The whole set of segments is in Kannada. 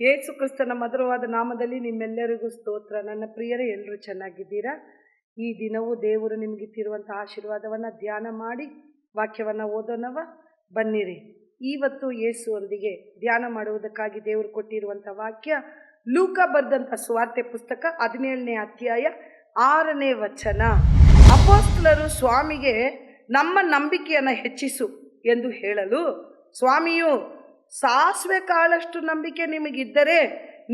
ಯೇಸು ಕ್ರಿಸ್ತನ ಮಧುರವಾದ ನಾಮದಲ್ಲಿ ನಿಮ್ಮೆಲ್ಲರಿಗೂ ಸ್ತೋತ್ರ. ನನ್ನ ಪ್ರಿಯರೇ, ಎಲ್ಲರೂ ಚೆನ್ನಾಗಿದ್ದೀರಾ? ಈ ದಿನವೂ ದೇವರು ನಿಮಗಿತ್ತಿರುವಂಥ ಆಶೀರ್ವಾದವನ್ನು ಧ್ಯಾನ ಮಾಡಿ ವಾಕ್ಯವನ್ನು ಓದೋಣವ. ಬನ್ನಿರಿ. ಇವತ್ತು ಯೇಸುವೊಂದಿಗೆ ಧ್ಯಾನ ಮಾಡುವುದಕ್ಕಾಗಿ ದೇವರು ಕೊಟ್ಟಿರುವಂಥ ವಾಕ್ಯ ಲೂಕ ಬರೆದಂಥ ಸುವಾರ್ತೆ ಪುಸ್ತಕ 17ನೇ ಅಧ್ಯಾಯ 6ನೇ ವಚನ. ಅಪೊಸ್ತಲರು ಸ್ವಾಮಿಗೆ ನಮ್ಮ ನಂಬಿಕೆಯನ್ನು ಹೆಚ್ಚಿಸು ಎಂದು ಹೇಳಲು, ಸ್ವಾಮಿಯು ಸಾಸಿವೆ ಕಾಳಷ್ಟು ನಂಬಿಕೆ ನಿಮಗಿದ್ದರೆ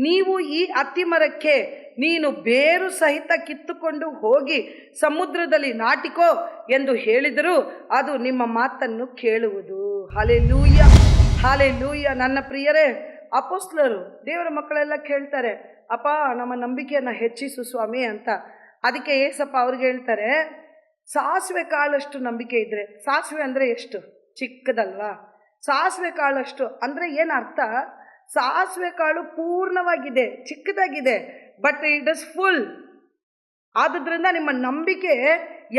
ನೀವು ಈ ಅತ್ತಿಮರಕ್ಕೆ ನೀನು ಬೇರು ಸಹಿತ ಕಿತ್ತುಕೊಂಡು ಹೋಗಿ ಸಮುದ್ರದಲ್ಲಿ ನಾಟಿಕೋ ಎಂದು ಹೇಳಿದರೂ ಅದು ನಿಮ್ಮ ಮಾತನ್ನು ಕೇಳುವುದು. Hallelujah, hallelujah. ನನ್ನ ಪ್ರಿಯರೇ, ಅಪೊಸ್ತಲರು ದೇವರ ಮಕ್ಕಳೆಲ್ಲ ಕೇಳ್ತಾರೆ, ಅಪ್ಪ ನಮ್ಮ ನಂಬಿಕೆಯನ್ನು ಹೆಚ್ಚಿಸು ಸ್ವಾಮಿ ಅಂತ. ಅದಕ್ಕೆ ಏಸಪ್ಪ ಅವ್ರಿಗೆ ಹೇಳ್ತಾರೆ, ಸಾಸಿವೆ ಕಾಳಷ್ಟು ನಂಬಿಕೆ ಇದ್ದರೆ. ಸಾಸಿವೆ ಅಂದರೆ ಎಷ್ಟು ಚಿಕ್ಕದಲ್ವಾ? ಸಾಸಿವೆ ಕಾಳಷ್ಟು ಅಂದರೆ ಏನು ಅರ್ಥ? ಸಾಸಿವೆ ಕಾಳು ಪೂರ್ಣವಾಗಿದೆ, ಚಿಕ್ಕದಾಗಿದೆ, ಬಟ್ ಇಟ್ ಇಸ್ ಫುಲ್. ಆದುದರಿಂದ ನಿಮ್ಮ ನಂಬಿಕೆ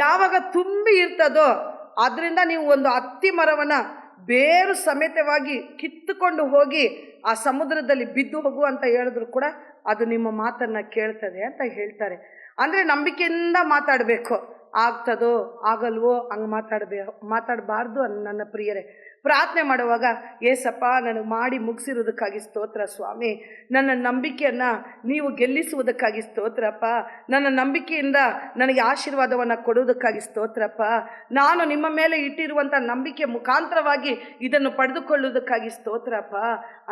ಯಾವಾಗ ತುಂಬಿ ಇರ್ತದೋ ಅದರಿಂದ ನೀವು ಒಂದು ಅತ್ತಿ ಮರವನ್ನು ಬೇರು ಸಮೇತವಾಗಿ ಕಿತ್ತುಕೊಂಡು ಹೋಗಿ ಆ ಸಮುದ್ರದಲ್ಲಿ ಬಿದ್ದು ಹೋಗು ಅಂತ ಹೇಳಿದ್ರು ಕೂಡ ಅದು ನಿಮ್ಮ ಮಾತನ್ನು ಕೇಳ್ತದೆ ಅಂತ ಹೇಳ್ತಾರೆ. ಅಂದರೆ ನಂಬಿಕೆಯಿಂದ ಮಾತಾಡಬೇಕು. ಆಗ್ತದೋ ಆಗಲ್ವೋ ಹಂಗೆ ಮಾತಾಡಬಾರ್ದು. ನನ್ನ ಪ್ರಿಯರೇ, ಪ್ರಾರ್ಥನೆ ಮಾಡುವಾಗ, ಏಸಪ್ಪ ನನಗೆ ಮಾಡಿ ಮುಗಿಸಿರೋದಕ್ಕಾಗಿ ಸ್ತೋತ್ರ ಸ್ವಾಮಿ, ನನ್ನ ನಂಬಿಕೆಯನ್ನು ನೀವು ಗೆಲ್ಲಿಸುವುದಕ್ಕಾಗಿ ಸ್ತೋತ್ರಪ್ಪ, ನನ್ನ ನಂಬಿಕೆಯಿಂದ ನನಗೆ ಆಶೀರ್ವಾದವನ್ನು ಕೊಡುವುದಕ್ಕಾಗಿ ಸ್ತೋತ್ರಪ್ಪ, ನಾನು ನಿಮ್ಮ ಮೇಲೆ ಇಟ್ಟಿರುವಂಥ ನಂಬಿಕೆ ಮುಖಾಂತರವಾಗಿ ಇದನ್ನು ಪಡೆದುಕೊಳ್ಳುವುದಕ್ಕಾಗಿ ಸ್ತೋತ್ರಪ್ಪ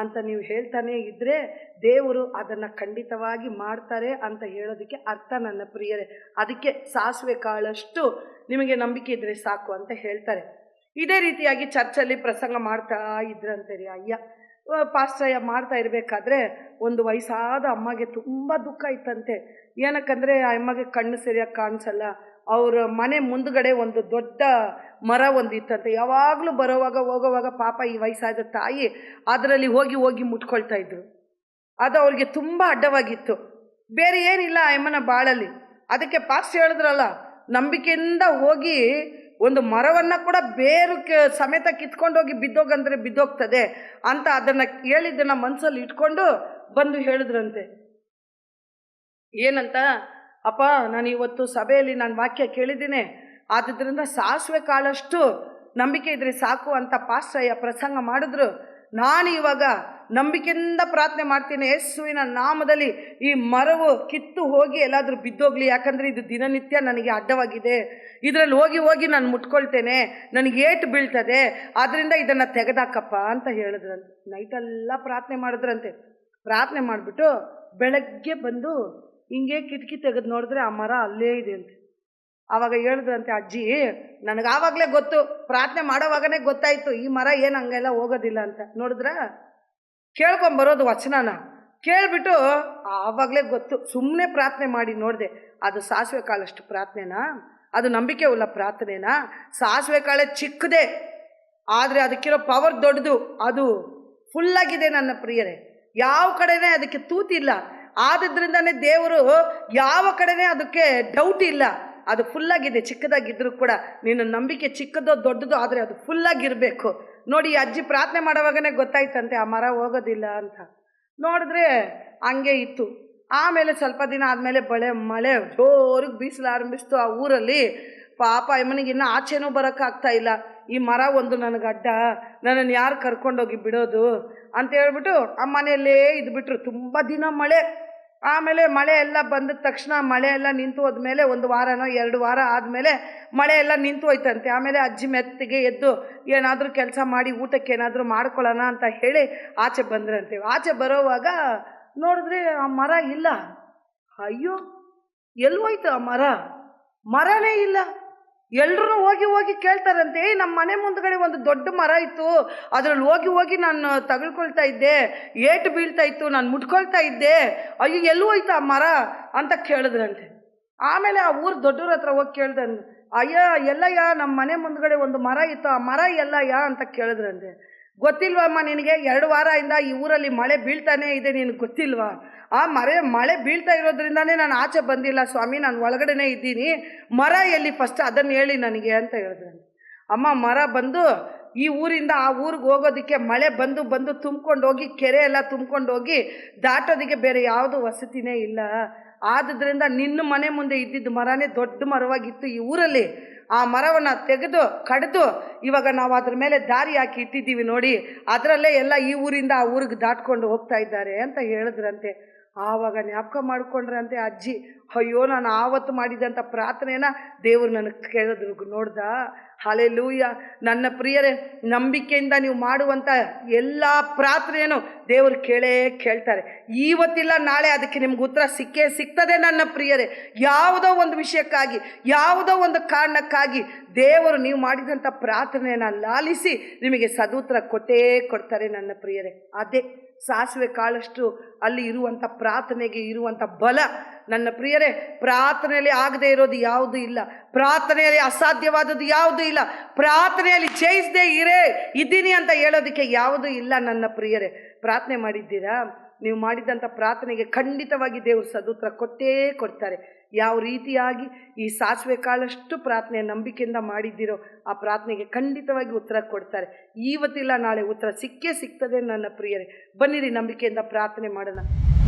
ಅಂತ ನೀವು ಹೇಳ್ತಾನೆ ಇದ್ದರೆ ದೇವರು ಅದನ್ನು ಖಂಡಿತವಾಗಿ ಮಾಡ್ತಾರೆ ಅಂತ ಹೇಳೋದಕ್ಕೆ ಅರ್ಥ ನನ್ನ ಪ್ರಿಯರೇ. ಅದಕ್ಕೆ ಸಾಸಿವೆ ಕಾಳಷ್ಟು ನಿಮಗೆ ನಂಬಿಕೆ ಇದ್ದರೆ ಸಾಕು ಅಂತ ಹೇಳ್ತಾರೆ. ಇದೇ ರೀತಿಯಾಗಿ ಚರ್ಚಲ್ಲಿ ಪ್ರಸಂಗ ಮಾಡ್ತಾ ಇದ್ರಂತೆ ರೀ ಅಯ್ಯ. ಪಾಸ್ಟಯ್ಯ ಮಾಡ್ತಾ ಇರಬೇಕಾದ್ರೆ ಒಂದು ವಯಸ್ಸಾದ ಅಮ್ಮಗೆ ತುಂಬ ದುಃಖ ಇತ್ತಂತೆ. ಏನಕ್ಕಂದರೆ ಆ ಅಮ್ಮಗೆ ಕಣ್ಣು ಸರಿಯಾಗಿ ಕಾಣಿಸಲ್ಲ. ಅವ್ರ ಮನೆ ಮುಂದ್ಗಡೆ ಒಂದು ದೊಡ್ಡ ಮರ ಒಂದು ಇತ್ತಂತೆ. ಯಾವಾಗಲೂ ಬರೋವಾಗ ಹೋಗೋವಾಗ ಪಾಪ ಈ ವಯಸ್ಸಾದ ತಾಯಿ ಅದರಲ್ಲಿ ಹೋಗಿ ಮುಟ್ಕೊಳ್ತಾ ಇದ್ರು. ಅದು ಅವ್ರಿಗೆ ತುಂಬ ಅಡ್ಡವಾಗಿತ್ತು. ಬೇರೆ ಏನಿಲ್ಲ ಆ ಅಮ್ಮನ ಬಾಳಲ್ಲಿ. ಅದಕ್ಕೆ ಪಾಸ್ಟ್ ಹೇಳಿದ್ರಲ್ಲ, ನಂಬಿಕೆಯಿಂದ ಹೋಗಿ ಒಂದು ಮರವನ್ನು ಕೂಡ ಬೇರು ಸಮೇತ ಕಿತ್ಕೊಂಡೋಗಿ ಬಿದ್ದೋಗಂದ್ರೆ ಬಿದ್ದೋಗ್ತದೆ ಅಂತ ಅದನ್ನು ಹೇಳಿದ್ದನ್ನು ಮನಸ್ಸಲ್ಲಿ ಇಟ್ಕೊಂಡು ಬಂದು ಹೇಳಿದ್ರಂತೆ. ಏನಂತ? ಅಪ್ಪ, ನಾನು ಇವತ್ತು ಸಭೆಯಲ್ಲಿ ನಾನು ವಾಕ್ಯ ಕೇಳಿದ್ದೀನಿ, ಆದ್ದರಿಂದ ಸಾಸಿವೆ ಕಾಳಷ್ಟು ನಂಬಿಕೆ ಇದ್ರೆ ಸಾಕು ಅಂತ ಪಾಸ್ಟಯ್ಯ ಪ್ರಸಂಗ ಮಾಡಿದ್ರು. ನಾನು ಇವಾಗ ನಂಬಿಕೆಯಿಂದ ಪ್ರಾರ್ಥನೆ ಮಾಡ್ತೀನಿ, ಯೇಸುವಿನ ನಾಮದಲ್ಲಿ ಈ ಮರವು ಕಿತ್ತು ಹೋಗಿ ಎಲ್ಲಾದರೂ ಬಿದ್ದೋಗ್ಲಿ. ಯಾಕಂದರೆ ಇದು ದಿನನಿತ್ಯ ನನಗೆ ಅಡ್ಡವಾಗಿದೆ, ಇದರಲ್ಲಿ ಹೋಗಿ ನಾನು ಮುಟ್ಕೊಳ್ತೇನೆ, ನನಗೆ ಏಟು ಬೀಳ್ತದೆ, ಆದ್ದರಿಂದ ಇದನ್ನು ತೆಗೆದಾಕಪ್ಪ ಅಂತ ಹೇಳಿದ್ರಂತೆ. ನೈಟೆಲ್ಲ ಪ್ರಾರ್ಥನೆ ಮಾಡಿದ್ರಂತೆ. ಪ್ರಾರ್ಥನೆ ಮಾಡಿಬಿಟ್ಟು ಬೆಳಗ್ಗೆ ಬಂದು ಹಿಂಗೆ ಕಿಟಕಿ ತೆಗೆದು ನೋಡಿದ್ರೆ ಆ ಮರ ಅಲ್ಲೇ ಇದೆ ಅಂತೆ. ಆವಾಗ ಹೇಳಿದ್ರಂತೆ, ಅಜ್ಜಿ ನನಗೆ ಆವಾಗಲೇ ಗೊತ್ತು, ಪ್ರಾರ್ಥನೆ ಮಾಡೋವಾಗನೇ ಗೊತ್ತಾಯಿತು ಈ ಮರ ಏನು ಹಂಗೆಲ್ಲ ಹೋಗೋದಿಲ್ಲ ಅಂತ. ನೋಡಿದ್ರ, ಕೇಳ್ಕೊಂಬರೋದು ವಚನನ ಕೇಳಿಬಿಟ್ಟು ಆವಾಗಲೇ ಗೊತ್ತು. ಸುಮ್ಮನೆ ಪ್ರಾರ್ಥನೆ ಮಾಡಿ ನೋಡಿದೆ, ಅದು ಸಾಸಿವೆ ಕಾಳಷ್ಟು ಪ್ರಾರ್ಥನೆನಾ? ಅದು ನಂಬಿಕೆ ಉಳ್ಳ ಪ್ರಾರ್ಥನೆನಾ? ಸಾಸಿವೆ ಕಾಳೆ ಚಿಕ್ಕದೇ, ಆದರೆ ಅದಕ್ಕಿರೋ ಪವರ್ ದೊಡ್ಡದು. ಅದು ಫುಲ್ಲಾಗಿದೆ ನನ್ನ ಪ್ರಿಯರೇ. ಯಾವ ಕಡೆನೇ ಅದಕ್ಕೆ ತೂತಿಲ್ಲ. ಆದ್ರಿಂದನೇ ದೇವರು ಯಾವ ಕಡೆನೇ ಅದಕ್ಕೆ ಡೌಟ್ ಇಲ್ಲ. ಅದು ಫುಲ್ಲಾಗಿದೆ. ಚಿಕ್ಕದಾಗಿದ್ದರೂ ಕೂಡ ನಿನ್ನ ನಂಬಿಕೆ ಚಿಕ್ಕದೋ ದೊಡ್ಡದೋ ಆದರೆ ಅದು ಫುಲ್ಲಾಗಿರಬೇಕು. ನೋಡಿ, ಅಜ್ಜಿ ಪ್ರಾರ್ಥನೆ ಮಾಡೋವಾಗನೇ ಗೊತ್ತಾಯ್ತಂತೆ ಆ ಮರ ಹೋಗೋದಿಲ್ಲ ಅಂತ. ನೋಡಿದ್ರೆ ಹಂಗೆ ಇತ್ತು. ಆಮೇಲೆ ಸ್ವಲ್ಪ ದಿನ ಆದಮೇಲೆ ಮಳೆ ಜೋರಿಗೆ ಬೀಸಲಾರಂಭಿಸ್ತು ಆ ಊರಲ್ಲಿ. ಪಾಪ ಅಮ್ಮನಿಗೆ ಇನ್ನೂ ಆಚೆನೂ ಬರೋಕ್ಕಾಗ್ತಾ ಇಲ್ಲ. ಈ ಮರ ಒಂದು ನನಗೆ ಅಡ್ಡ, ನನ್ನನ್ನು ಯಾರು ಕರ್ಕೊಂಡೋಗಿ ಬಿಡೋದು ಅಂತ ಹೇಳ್ಬಿಟ್ಟು ಆ ಮನೆಯಲ್ಲೇ ಇದ್ಬಿಟ್ರು. ತುಂಬ ದಿನ ಮಳೆ. ಆಮೇಲೆ ಮಳೆ ಎಲ್ಲ ಬಂದ ತಕ್ಷಣ ಮಳೆ ಎಲ್ಲ ನಿಂತು ಹೋದ್ಮೇಲೆ 1 ವಾರನೋ 2 ವಾರ ಆದಮೇಲೆ ಮಳೆ ಎಲ್ಲ ನಿಂತು ಹೋಯ್ತಂತೆ. ಆಮೇಲೆ ಅಜ್ಜಿ ಮೆತ್ತಿಗೆ ಎದ್ದು ಏನಾದರೂ ಕೆಲಸ ಮಾಡಿ ಊಟಕ್ಕೆ ಏನಾದರೂ ಮಾಡ್ಕೊಳ್ಳೋಣ ಅಂತ ಹೇಳಿ ಆಚೆ ಬಂದ್ರಂತೆ. ಆಚೆ ಬರೋವಾಗ ನೋಡಿದ್ರೆ ಆ ಮರ ಇಲ್ಲ. ಅಯ್ಯೋ, ಎಲ್ಲಿ ಹೋಯ್ತು ಆ ಮರನೇ ಇಲ್ಲ. ಎಲ್ಲರೂ ಹೋಗಿ ಕೇಳ್ತಾರಂತೆ, ನಮ್ಮ ಮನೆ ಮುಂದ್ಗಡೆ ಒಂದು ದೊಡ್ಡ ಮರ ಇತ್ತು, ಅದರಲ್ಲಿ ಹೋಗಿ ನಾನು ತಗೊಳ್ಕೊಳ್ತಾ ಇದ್ದೆ, ಏಟು ಬೀಳ್ತಾ ಇತ್ತು, ನಾನು ಮುಟ್ಕೊಳ್ತಾ ಇದ್ದೆ, ಅಯ್ಯೋ ಎಲ್ಲಿ ಹೋಯ್ತು ಆ ಮರ ಅಂತ ಕೇಳಿದ್ರಂತೆ. ಆಮೇಲೆ ಆ ಊರು ದೊಡ್ಡವ್ರ ಹತ್ರ ಹೋಗಿ ಕೇಳ್ದಂತೆ, ಅಯ್ಯ ಎಲ್ಲಯ್ಯ, ನಮ್ಮ ಮನೆ ಮುಂದ್ಗಡೆ ಒಂದು ಮರ ಇತ್ತು, ಆ ಮರ ಎಲ್ಲಯ್ಯ ಅಂತ ಕೇಳಿದ್ರಂತೆ. ಗೊತ್ತಿಲ್ವಮ್ಮ ನಿನಗೆ? 2 ವಾರದಿಂದ ಈ ಊರಲ್ಲಿ ಮಳೆ ಬೀಳ್ತಾನೇ ಇದೆ, ನಿನಗೆ ಗೊತ್ತಿಲ್ವಾ? ಆ ಮಳೆ ಬೀಳ್ತಾ ಇರೋದ್ರಿಂದಾನೇ ನಾನು ಆಚೆ ಬಂದಿಲ್ಲ ಸ್ವಾಮಿ, ನಾನು ಒಳಗಡೆನೇ ಇದ್ದೀನಿ. ಮರ ಎಲ್ಲಿ ಫಸ್ಟ್ ಅದನ್ನು ಹೇಳಿ ನನಗೆ ಅಂತ ಹೇಳಿದ್ರಂತೆ. ಅಮ್ಮ ಮರ ಬಂದು ಈ ಊರಿಂದ ಆ ಊರಿಗೆ ಹೋಗೋದಕ್ಕೆ ಮಳೆ ಬಂದು ಬಂದು ತುಂಬ್ಕೊಂಡು ಹೋಗಿ ಕೆರೆ ಎಲ್ಲ ತುಂಬ್ಕೊಂಡು ಹೋಗಿ ದಾಟೋದಕ್ಕೆ ಬೇರೆ ಯಾವುದು ವಸತಿನೇ ಇಲ್ಲ. ಆದುದರಿಂದ ನಿನ್ನ ಮನೆ ಮುಂದೆ ಇದ್ದಿದ್ದು ಮರನೇ ದೊಡ್ಡ ಮರವಾಗಿತ್ತು ಈ ಊರಲ್ಲಿ. ಆ ಮರವನ್ನು ತೆಗೆದು ಕಡಿದು ಇವಾಗ ನಾವು ಅದ್ರ ಮೇಲೆ ದಾರಿ ಹಾಕಿ ಇಟ್ಟಿದ್ದೀವಿ ನೋಡಿ, ಅದರಲ್ಲೇ ಎಲ್ಲ ಈ ಊರಿಂದ ಆ ಊರಿಗೆ ದಾಟ್ಕೊಂಡು ಹೋಗ್ತಾ ಇದ್ದಾರೆ ಅಂತ ಹೇಳಿದ್ರಂತೆ. ಆವಾಗ ಜ್ಞಾಪಕ ಮಾಡ್ಕೊಂಡ್ರಂತೆ ಅಜ್ಜಿ, ಅಯ್ಯೋ ನಾನು ಆವತ್ತು ಮಾಡಿದಂಥ ಪ್ರಾರ್ಥನೆನ ದೇವರು ನನಗೆ ಕೇಳಿದ್ರು ನೋಡ್ದ. ಹಲ್ಲೆಲೂಯಾ. ನನ್ನ ಪ್ರಿಯರೇ, ನಂಬಿಕೆಯಿಂದ ನೀವು ಮಾಡುವಂಥ ಎಲ್ಲ ಪ್ರಾರ್ಥನೆಯನ್ನು ದೇವರು ಕೇಳ್ತಾರೆ. ಇವತ್ತಿಲ್ಲ ನಾಳೆ ಅದಕ್ಕೆ ನಿಮ್ಗೆ ಉತ್ತರ ಸಿಗ್ತದೆ ನನ್ನ ಪ್ರಿಯರೇ. ಯಾವುದೋ ಒಂದು ವಿಷಯಕ್ಕಾಗಿ, ಯಾವುದೋ ಒಂದು ಕಾರಣಕ್ಕಾಗಿ ದೇವರು ನೀವು ಮಾಡಿದಂಥ ಪ್ರಾರ್ಥನೆಯನ್ನು ಲಾಲಿಸಿ ನಿಮಗೆ ಸದುತ್ತರ ಕೊಡ್ತಾರೆ ನನ್ನ ಪ್ರಿಯರೇ. ಅದೇ ಸಾಸಿವೆ ಕಾಳಷ್ಟು ಅಲ್ಲಿ ಇರುವಂಥ ಪ್ರಾರ್ಥನೆಗೆ ಇರುವಂಥ ಬಲ ನನ್ನ ಪ್ರಿಯರೇ. ಪ್ರಾರ್ಥನೆಯಲ್ಲಿ ಆಗದೆ ಇರೋದು ಯಾವುದೂ ಇಲ್ಲ, ಪ್ರಾರ್ಥನೆಯಲ್ಲಿ ಅಸಾಧ್ಯವಾದದ್ದು ಯಾವುದೂ ಇಲ್ಲ, ಪ್ರಾರ್ಥನೆಯಲ್ಲಿ ಜಯಿಸದೆ ಇದ್ದೀನಿ ಅಂತ ಹೇಳೋದಕ್ಕೆ ಯಾವುದೂ ಇಲ್ಲ ನನ್ನ ಪ್ರಿಯರೇ. ಪ್ರಾರ್ಥನೆ ಮಾಡಿದ್ದೀರಾ? ನೀವು ಮಾಡಿದಂಥ ಪ್ರಾರ್ಥನೆಗೆ ಖಂಡಿತವಾಗಿ ದೇವರು ಸದುತ್ತರ ಕೊಡ್ತಾರೆ. ಯಾವ ರೀತಿಯಾಗಿ ಈ ಸಾಸಿವೆ ಕಾಳಷ್ಟು ಪ್ರಾರ್ಥನೆ ನಂಬಿಕೆಯಿಂದ ಮಾಡಿದ್ದೀರೋ ಆ ಪ್ರಾರ್ಥನೆಗೆ ಖಂಡಿತವಾಗಿ ಉತ್ತರ ಕೊಡ್ತಾರೆ. ಇವತ್ತಿಲ್ಲ ನಾಳೆ ಉತ್ತರ ಸಿಗ್ತದೆ ನನ್ನ ಪ್ರಿಯರೇ. ಬನ್ನಿರಿ ನಂಬಿಕೆಯಿಂದ ಪ್ರಾರ್ಥನೆ ಮಾಡೋಣ.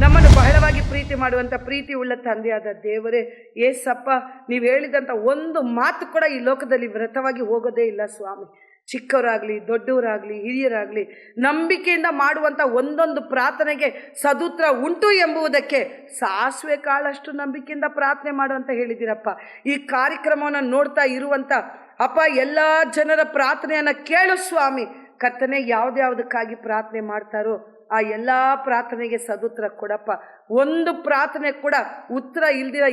ನಮ್ಮನ್ನು ಬಹಳವಾಗಿ ಪ್ರೀತಿ ಮಾಡುವಂಥ ಪ್ರೀತಿ ಉಳ್ಳ ತಂದೆಯಾದ ದೇವರೇ, ಏಸಪ್ಪ, ನೀವು ಹೇಳಿದಂಥ ಒಂದು ಮಾತು ಕೂಡ ಈ ಲೋಕದಲ್ಲಿ ವ್ಯರ್ಥವಾಗಿ ಹೋಗೋದೇ ಇಲ್ಲ ಸ್ವಾಮಿ. ಚಿಕ್ಕವರಾಗಲಿ ದೊಡ್ಡವರಾಗಲಿ ಹಿರಿಯರಾಗಲಿ ನಂಬಿಕೆಯಿಂದ ಮಾಡುವಂಥ ಒಂದೊಂದು ಪ್ರಾರ್ಥನೆಗೆ ಸದುತ್ತರ ಉಂಟು ಎಂಬುದಕ್ಕೆ ಸಾಸಿವೆ ಕಾಳಷ್ಟು ನಂಬಿಕೆಯಿಂದ ಪ್ರಾರ್ಥನೆ ಮಾಡು ಅಂತ ಹೇಳಿದ್ದೀರಪ್ಪ. ಈ ಕಾರ್ಯಕ್ರಮವನ್ನು ನೋಡ್ತಾ ಇರುವಂಥ ಅಪ್ಪ ಎಲ್ಲ ಜನರ ಪ್ರಾರ್ಥನೆಯನ್ನು ಕೇಳು ಸ್ವಾಮಿ. ಕರ್ತನೆ, ಯಾವುದ್ಯಾವುದಕ್ಕಾಗಿ ಪ್ರಾರ್ಥನೆ ಮಾಡ್ತಾರೋ ಆ ಎಲ್ಲ ಪ್ರಾರ್ಥನೆಗೆ ಸದುತ್ತರ ಕೊಡಪ್ಪ. ಒಂದು ಪ್ರಾರ್ಥನೆ ಕೂಡ ಉತ್ತರ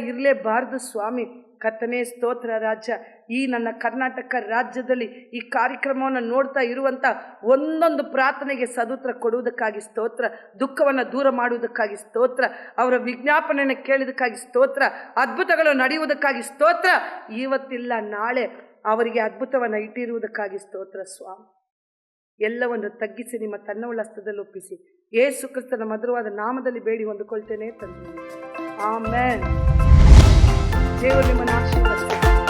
ಇರಲೇಬಾರ್ದು ಸ್ವಾಮಿ. ಕರ್ತನೇ, ಸ್ತೋತ್ರ ರಾಜ. ಈ ನನ್ನ ಕರ್ನಾಟಕ ರಾಜ್ಯದಲ್ಲಿ ಈ ಕಾರ್ಯಕ್ರಮವನ್ನು ನೋಡ್ತಾ ಇರುವಂಥ ಒಂದೊಂದು ಪ್ರಾರ್ಥನೆಗೆ ಸದುತ್ತರ ಕೊಡುವುದಕ್ಕಾಗಿ ಸ್ತೋತ್ರ. ದುಃಖವನ್ನು ದೂರ ಮಾಡುವುದಕ್ಕಾಗಿ ಸ್ತೋತ್ರ. ಅವರ ವಿಜ್ಞಾಪನೆಯನ್ನು ಕೇಳುವುದಕ್ಕಾಗಿ ಸ್ತೋತ್ರ. ಅದ್ಭುತಗಳು ನಡೆಯುವುದಕ್ಕಾಗಿ ಸ್ತೋತ್ರ. ಇವತ್ತಿಲ್ಲ ನಾಳೆ ಅವರಿಗೆ ಅದ್ಭುತವನ್ನು ಇಟ್ಟಿರುವುದಕ್ಕಾಗಿ ಸ್ತೋತ್ರ ಸ್ವಾಮಿ. ಎಲ್ಲವನ್ನು ತಗ್ಗಿಸಿ ನಿಮ್ಮ ತನ್ನವುಳ್ಳ ಹಸ್ತದಲ್ಲಿ ಒಪ್ಪಿಸಿ ಯೇಸು ಕ್ರಿಸ್ತನ ಮಧುರವಾದ ನಾಮದಲ್ಲಿ ಬೇಡಿ ಹೊಂದಿಕೊಳ್ತೇನೆ ತಂದೆ. ಆಮೆನ್. ದೇವರು ನಿಮ್ಮನ್ನು ಆಶೀರ್ವದಿಸಲಿ.